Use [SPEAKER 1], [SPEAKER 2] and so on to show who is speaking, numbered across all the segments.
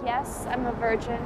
[SPEAKER 1] Yes, I'm a virgin.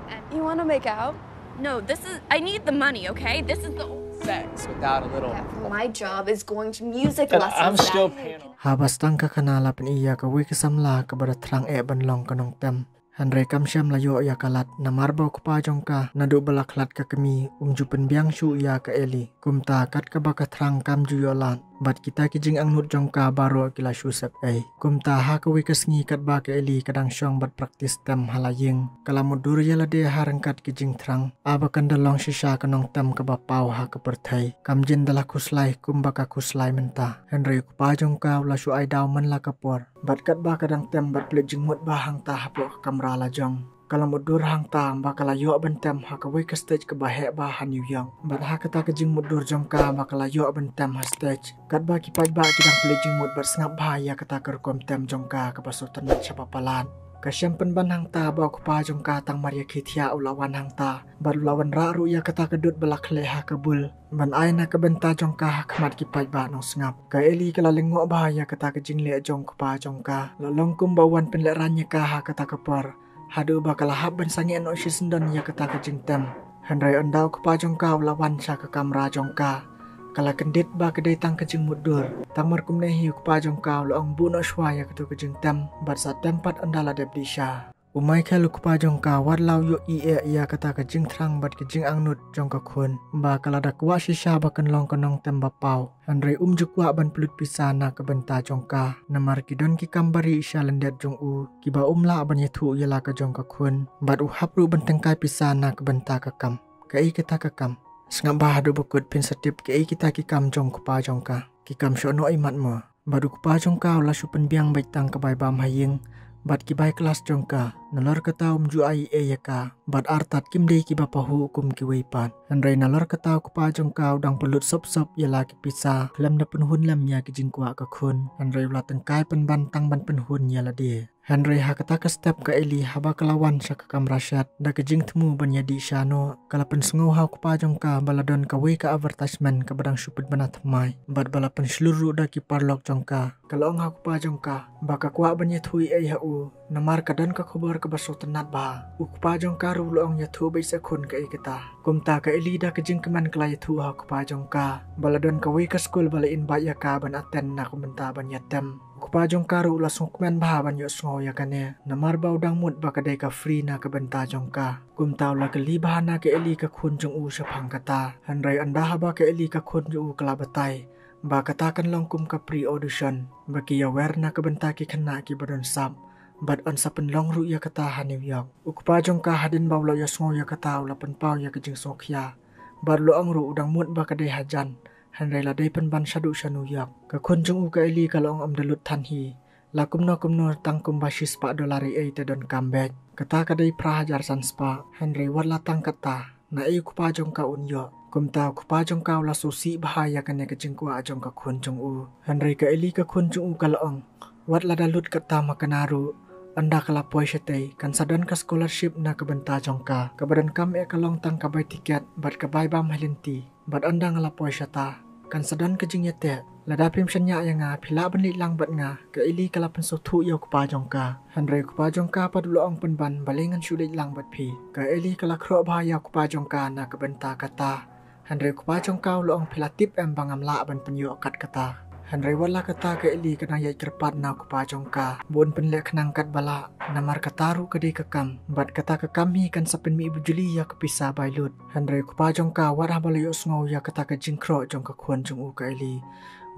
[SPEAKER 1] And
[SPEAKER 2] You want to make out?
[SPEAKER 1] no, I need the money, okay? This is the
[SPEAKER 3] Sex without a little.
[SPEAKER 2] My job is going to music
[SPEAKER 3] And
[SPEAKER 2] lessons.
[SPEAKER 3] I'm still paying.
[SPEAKER 4] Habas tang ka kanala pen iya ka wi kasamla ka baratrang ban long kanong tem. Handre kam syam layo ya kalat na marbaw ka pa jong ka na do balaklat ka kami jupen biang shu ya ka eli. Kumta kat ka baka trang kam ju yolan. Bat kita kijing ang nut jong ka baro kila shu sep ay. Kumta ha ka wi kasngi kat ba ka eli kadang syong bat praktis tem halaying. Kala mudur ya lade harangkat kijing trang. Aba kan dalong shisha kanong tem ka bapaw ha ka perthai. Kam jin dala kuslai kumbaka kuslai menta. Handre ku pa jong ka la shu ay daw man la kapor. Bat kat ba kadang tem bat plejing mut ba hang ta haplo kamra la jong. Kalau mudur hang ta bakal yo bentem ha ka we ka stage ka bahe ba ha New York. Bat ha kata ka jing mudur jong ka bakal yo bentem ha stage. Kat ba ki paj ba kidang plejing mut bat sngap ba ya kata ka kom tem jong ka pasutan mat siapa palan. Kasyam penban hang ta ba ku pa jong ka tang Maria Khithia ulawan hang ta. Bat ulawan ra ru ya kata ka dut belak le ha kabul. Ban ai na ka benta jong ka khamat ki paj ba no sngap. Ka eli kala lengo ba ya kata ka jing le jong ku pa jong ka. Lolong kum bawan pen le ranya ka ha kata ka por. Hadu bakal hab ben sangi no sisendon ya kata ka jing tem. Handrai andau ku pa jong ka lawan sa ka kamra jong ka. Kala kendit ba kedai tang ka jing mudur. Tang mar kum nehi ku pa jong ka loong bu no shwa ya katu ka jing tem. Bat sa tempat andala debdi sha. Umay kalu ku pa jong ka war lau yo ya kata ka jing trang bat ka jing angnut jong ka khun. Ba kala da kwa shisha ba kan long kanong tem ba pau. Handrai jukwa ban pelut pisana ka benta jong ka. Namar kidon ki kambari isya lendet jong u. Kiba la ban yathu yala ka jong ka khun. Bat hapru ban tengkai pisana ka benta ka kam. Kai kita ka kam. Sengap ba hadu bukut pin setip kai kita ki kam jong ku pa jong ka. Ki kam syono imat mo. Badu ku pa jong ka la supen biang baitang ka bai bam haying. Bat ki bai kelas jong ka. Nalor kata ju ai ya ka. Bat artat kim dei ki bapa hukum ki weipan. Handrai nalor kata ku pa jong ka udang pelut sop-sop yala ki pisa. Lem da penhun lem ya ki jing kwa ka khun. Handrai ulah tengkai penban tang ban penhun yala dia. Handrai ha kata ka step ka eli haba kelawan sa ka kamrasyat. Da ka jing temu ban yadi syano. Kala pen sengow ha ku pa jong ka baladon ka wei ka advertisement ka badang supit banat mai. Bat bala pen seluruh da ki parlok jong ka. Kalau ha ku pa jong ka baka kwa ban yathui ai ha u. Namar kadan ka khobor ka baso tenat ba. U ku pa jong ka ru loong yathu bai sa khun ka ikata. Kumta ka eli da ka jing keman kala yathu ha ku pa jong ka. Baladon ka wei ka school bala in ba ya ka ban aten na kumenta ban yatem. Kupa jong karu lasung kumen bah ban yo sngo ya kane. Namar ba udang mut ba kadai ka free na ka benta jong ka. Kum tau la ka li bahana ka eli ka khun jong u sa phang kata. Handrai anda ha ba ka eli ka khun jong u kala batai. Ba katakan long kum ka pre audition. Ba ki ya wer na ka benta ki khana ki badon sap. Bat on sa pen long ru ya kata ha New York. Kupa jong ka hadin ba lo yo sngo ya kata la pen pau ya ka jing sokhya. Bar lo ang ru udang mut ba kadai hajan. Handrai la dai pen ban shadu sha New York. Ka khun jong u ka eli ka long am dalut than hi. La kumno tang kum basis pa dolari ai te don comeback. Kata ka dai prahajar san spa. Handrai war la tang kata. Na ei ku pa jong ka unyo. Kum tau ku pa jong ka la susi bahaya kan ya ka jing kwa jong ka khun jong u. Handrai ka eli ka khun jong u ka long. Wat la dalut kata makanaru. Anda kala poi syatei kan sadon ka scholarship na ka benta jong ka. Kabadan kam e ka long tang ka bai tiket bat ka bai bam halinti. Bat anda ngala poi syata. Kan sadon ka jing yate. Lada pim syanya ya nga pila ban lang bat nga ka ili kala pen sothu yo ku pa jong ka. Handrai ku pa jong ka pat lo ong pen ban balengan syulit lang bat phi. Ka ili kala khro ba ya ku pa jong ka na ka benta kata. Handrai ku pa jong ka lo ong pila tip em bangam la ban pen yo kat kata. Handrai wala kata ka ili kana yai kerpat na ku pa jong ka. Bon pen lek nang kat bala. Namar kataru ka di kakam. Bat kata kakam hi kan sapen mi ibu juli ya kepisa bailut. Handrai ku pa jong ka war ha balayo sngow ya kata ka jingkro jong ka khun jong u ka ili.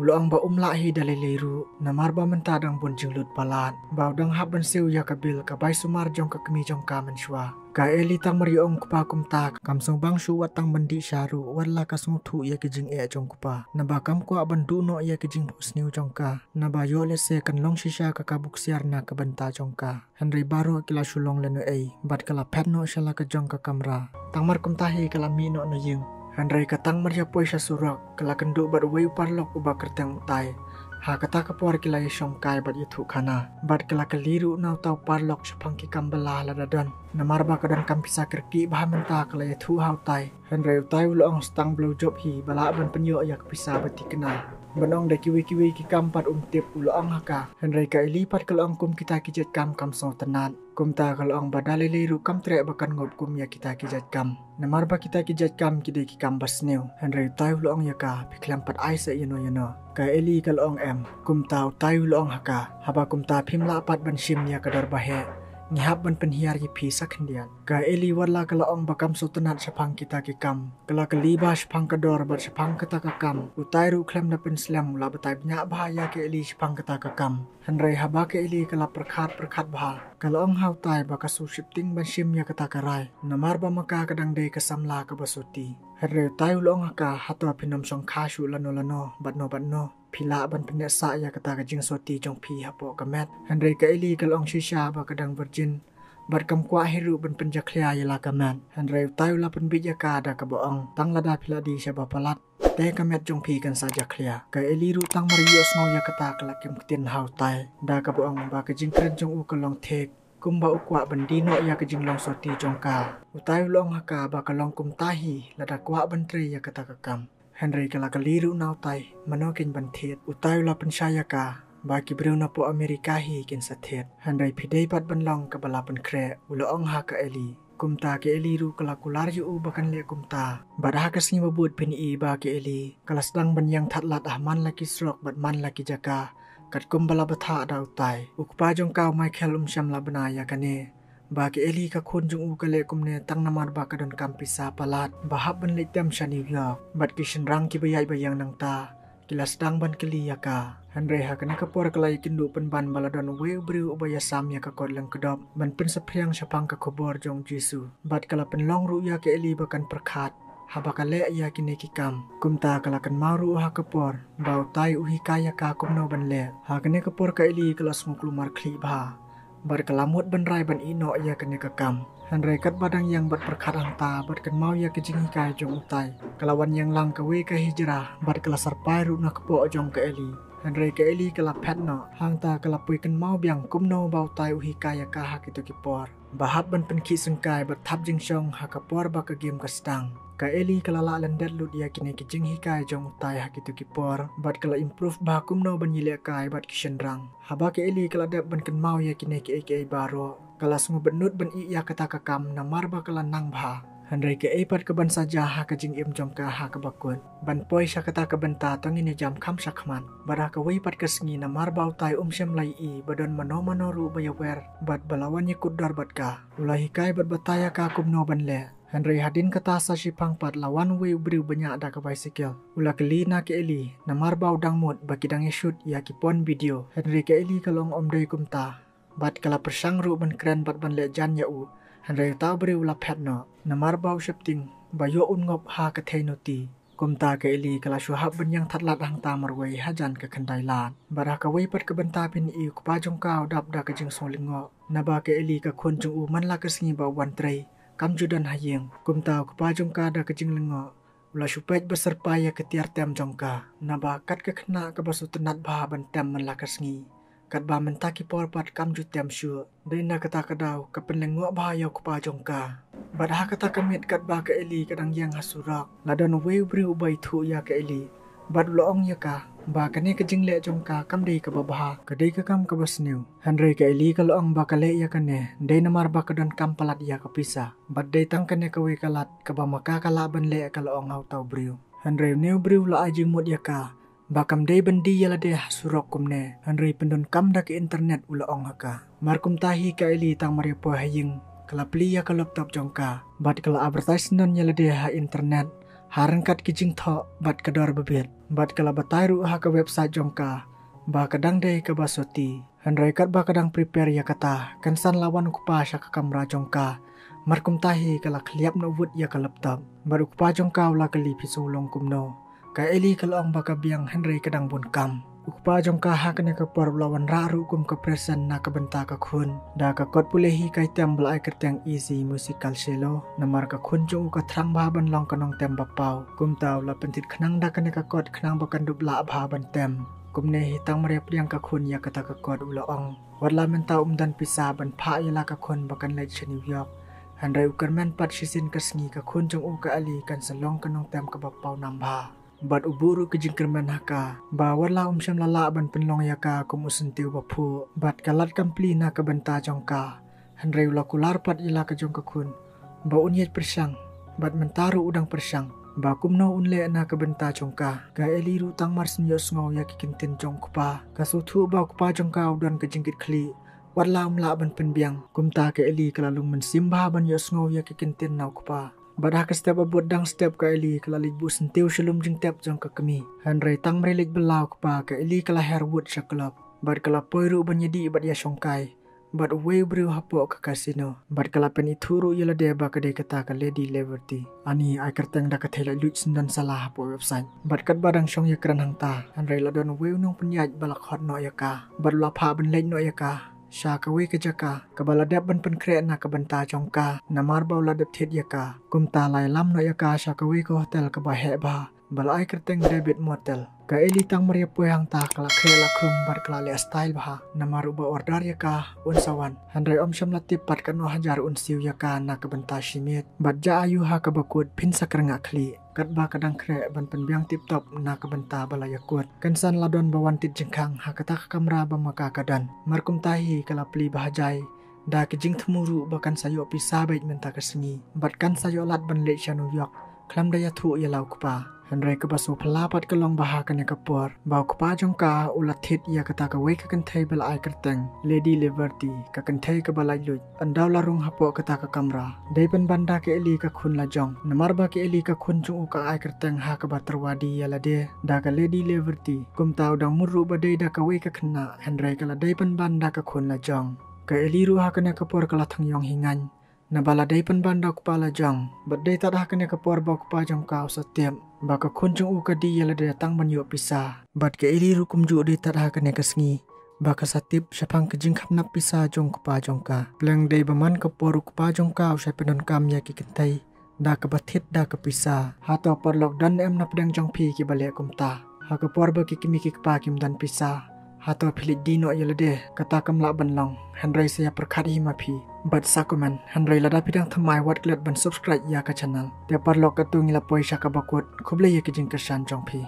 [SPEAKER 4] Ulo ang ba lahi dalai leiru. Namar ba mentadang bon jinglut balat. Ba udang hab ban siu ya kabil ka bai sumar jong ka kemi jong ka menshwa. Ka eli tang mariong kupa kumta kam song bang shu watang bandi syaru wala ka song thu ya kijing e jong kupa. Naba kam ko bandu no ya kijing husniu jong ka. Naba yo le se kan long shisha ka kabuk siar na ka benta jong ka. Handrai baro kila shulong lenu ei. Bat kala pet no shala ka jong ka kamra. Tang mar kumta hi kala mi no na yung. Handrai katang marya poi sya surak kala kendu bat wei parlok uba kerteng utai. Ha kata kapor kila yashong kai bat yathu khana. Bat kala kaliru nau tau parlok syapang ki kambala ladadon. Namar ba kadan kam pisa kerki bah menta kala yathu hau tai. Handrai utai ulong stang blow job hi bala ban penyo yak pisa bati kena. Benong da kiwi-kiwi ki kam pat tip uloong haka. Henry ka ilipat kalong kum kita kijat kam so tenat. Kum ta kalong badali liru kam trek bakan ngop kum ya kita kijat kam. Namar ba kita kijat kam kide ki kam basneu. Henry tayu uloong ya ka piklam pat ai sa yano. Ka eli kalong em. Kum ta tayu uloong haka. Haba kum ta phimla pat ban shim ya kadar bahe. Ngihap ban penhiar ki pisa kendian. Ka eli warla kalong bakam so tenat sepang kita ki kam. Kala kaliba sepang kador bat sepang kata ka kam. Utai ru klem na pen slam la batai banyak bahaya ke eli sepang kata ka kam. Henry haba ke eli kala perkat bah. Kalong hau tai baka su shifting ban shim ya kata karai. Namar ba maka kadang dei kasamla ka basuti. Henry tai ulong haka hatwa pinom song kashu lano bat no. Pila ban penesa ya kata ka jing soti jong pi hapo kamet. Henry ka eli kalong shisha ba kadang virgin. Bat kam kwa hiru ban penjaklia ya la kamet. Henry tai ula pen bija ka da ka boong. Tang lada pila di siapa palat. Te kamet jong pi kan saja klia. Ka eli ru tang marios ngau ya kata ka lakim kutin hau tai. Da ka boong ba ka jing kren jong u kalong tek. Kumba ukwa bandino ya ka jing long soti jong ka. Utai ulong haka ba kalong kum tahi lada kwa bantri ya kata ka kam. Henry kala kaliru nau tai manokin bantet utai la pensyaya ka baki breu na po Amerika hi kin sathet. Henry pidei pat banlong ka balapan kre uloong ha ka eli. Kumta ke eli ru kala kular yu bakan le kumta. Badha ka singi babut pin i ba ke eli. Kala sedang banyang thatlat ahman laki srok bat man laki jaka. Kat kumbala batha da utai. Ukpa jong kau Michael syam la banaya kane. Bagi eli ka khun jung u kale kumne tang namar ba ka don kampisa palat bahab ban le tem sha New York bat kishin rang ki bayai bayang nang ta kilas dang ban keli ya ka Henry ha kana ka por kalai kindu pen ban baladon we bru ubaya sam ya ka kod lang kedop ban pen saphyang sapang ka khobor jong Jisu bat kala pen long ru ya ke eli bakan perkhat haba kale ya kine ki kam kumta kala kan maru ha ka por bau tai uhi kaya ka kumno ban le ha kane ka por ka eli kelas nguklumar khli ba bar kelamut benrai ban ino ya kene kekam. Henry kat badang yang bat perkat ta bat kan mau ya kejing kai jong utai. Kelawan yang lang kawe ke hijrah bat kela sarpai ru na kepo jong ke eli. Henry ke eli kela pet no hang ta kela pui kan mau biang kumno bau tai uhi kaya ka ha kitu kipor. Bahab ban penki sengkai bat thap jing shong ha kapor ba ka game ka stang. Ka eli kala la landet lut ya kine kijing hikai jong utai ha kitu kipor bat kala improve ba kumno ban yile kai bat kishendrang. Haba ke eli kala dep ban kan mau ya kine ke baro. Kala semua benut ban i ya kata kakam namar ba kala nang bha. Henry ke pat ke ban saja ha ka jing im jom ka ha ka bakun. Ban poi sha kata ka benta tangine jam kham sakman. Bara ka wei pat ke sengi namar ba utai syam lai i badon mano ru bayawer bat balawan ye kudar bat ka. Ulai hikai bat bataya ka kumno ban le. Henry hadin kata sa sipang pat lawan we ubri banyak ada ke bicycle. Ula keli na ke eli namar bau dang mut bagi dang shoot ya ki pon video. Henry ke eli kalong omdoi kumta. Bat kala persang ru ban kren bat ban le jan ya u. Henry ta beri ula pet no. Namar bau shifting bayo un ngop ha ke teinoti. Kumta ke eli kala syuhab ban yang thatlat hang ta marwei hajan ke kendai lan. Barah ka wei pat ke benta pin i ku pa jong kau dap da ke jing solingo. Naba ke eli ka khun jong u man la ke singi bau wan trei. Kam judan hayeng kumta ku pa jong ka da ke jing lengo ula supet besar paya ke tiar tem jong ka naba kat ke khna ke basu tenat ba ban tem man la kasngi kat ba men taki por pat kam ju tem shu deina kata kadau ke pen lengo ba ya ku pa jong ka badha kata kamit kat ba ke eli kadang yang hasurak ladon we bri ubai thu ya ke eli bad loong ya ka ba kane ke jing le jong ka kam dei ke babha ke dei ke kam ke basneu Henry ke eli ke loong ba kale ya kane dei namar ba ke don kam palat ya ke pisa bad dei tang kane ke we kalat ke ba maka kala ban le ke loong hau tau briu Henry neu briu la ajing mut ya ka ba kam dei bendi ya la de surok kumne Henry pendon kam da ke internet ula ong haka markum tahi ke eli tang mari po haying kala pli ya ke laptop jong ka bad kala advertisement ya la de ha internet harangkat kijing tho bat kador bebet bat kala batairu ha ke website jongka ba kadang dei ke basoti Henry kat ba kadang prepare ya kata kansan lawan kupa sya ke kamera jongka markum tahi kala khliap no wut ya ke laptop baru kupa jongka ula kali pisulong kumno ka eli kalong ba ka biang Henry kadang bun kam ukpa jongka ha kene ke por lawan raru kum ke present na ke benta ka khun da ka kot pulehi kai tem blai kerteng easy musical selo namar ka khun jong ka thrang ba ban long kanong tem bapau kum taw la pentit khnang da kene ka kot khnang ba kan dubla ba ban tem kum ne hitang mare priang ka khun ya kata ka kot ula ong warla menta dan pisa ban pha yala ka khun bakan lai New York Henry ukarmen pat shisin kasngi ka khun jong u ka ali kan salong kanong tem ka bapau namba Bat uburu ke jingkerman haka. Bawarlah syam lala ban penlong yaka kum usentiu bapu. Bat kalat kampli na ke benta jongka. Henry ula kular pat ila ke jongka kun. Ba unyet persang. Bat mentaru udang persang. Ba kumno unle na ke benta jongka. Ga eli rutang mar senyos ngau ya kikintin jongkupa. Ka sutu ba kupa jongka udan ke jingkit kli. Warla umla ban penbiang. Kumta ke eli kelalung mensimbah ban yos ngau ya kikintin nau kupa. Badah ke step abut dang step ka eli kelalit bu sentiu shalum jing tep jong ka kami. Henry tang merelik belau kepa ka eli kala herwood syaklop. Bad kala poiru banyedi bad ya syongkai. Bad uwe beriu hapo ke kasino. Bad kala pen ituru yala deba ka de kata ka Lady Liberty. Ani ai kerteng da ka thela luit sendan salah hapo website. Bad kat badang syong ya keran hang ta. Henry ladon uwe unong penyaj balak hot no ya ka. Bad lapha ban lej no ya ka. Sya kawe ke jaka, kabaladap ban penkret na kabenta jongka, namar bau ladap thet yaka, kumta lai lam no yaka sya kawe ke hotel ke bahe ba, balai kerteng David Motel. Ka eli tang maria puang ta kala khela khum bar kala le style bah, namar uba order yaka unsawan. Handrai syam latip pat kan no hajar unsiu yaka na kabenta shimit, badja ayu ha kabakut pin sakranga khli. Kat ba kadang kre ban penbiang tip top na kabenta balaya kuat. Kansan ladon bawan tit jengkang ha kata kamera ba maka kadan. Markum tahi kala pli bahajai. Da kejing temuru bahkan sayo pisah baik menta keseni. Batkan sayo lat ban le New York. Klam daya thu ya lau kupa. Henry ke basu pelapat ke long bahakan ya kapur. Bau kupa jongka ulat hit ya kata ka wei ka kentai bel ai kerteng. Lady Liberty ka kentai ke balai lut. Andau larung hapo kata ka kamera. Dai pen banda ke eli ka khun la jong. Namar ba ke eli ka khun chung ka ai kerteng ha ka baterwadi ya la de. Da ka Lady Liberty. Kum tau dang muru badai da ka wei ka kena. Henry kala dai pen banda ka khun la jong. Ka eli ru ha kena kapur kala thang yong hingan. Nabala dai pen banda kupala jong. Badai tak dah kena kapur ba kupa jong kau setiap. Baka kunjung uka di yala datang banyu pisah. Bat ke ili rukum ju di tak dah kena kesngi. Baka satip syapang kejing kapnap pisah jong kupa jongka. Pleng dai baman kapur kupa jong kau syai penon kam ya ki kentai. Da ke batit da ke pisah. Hato perlok dan em nap dang jong pi ki balik kumta. Ha kapur ba ki kimi ki kepa kim dan pisah. Hato pilit dino yala deh kata kam lak banlong. Henry saya perkat hima pi. Bat sakuman, Henry lada pidang thamai wat klet ban subscribe ya ka channel. Dia parlok ka tu ngila poi syaka bakut, kuble ye kijing kesan jong pi.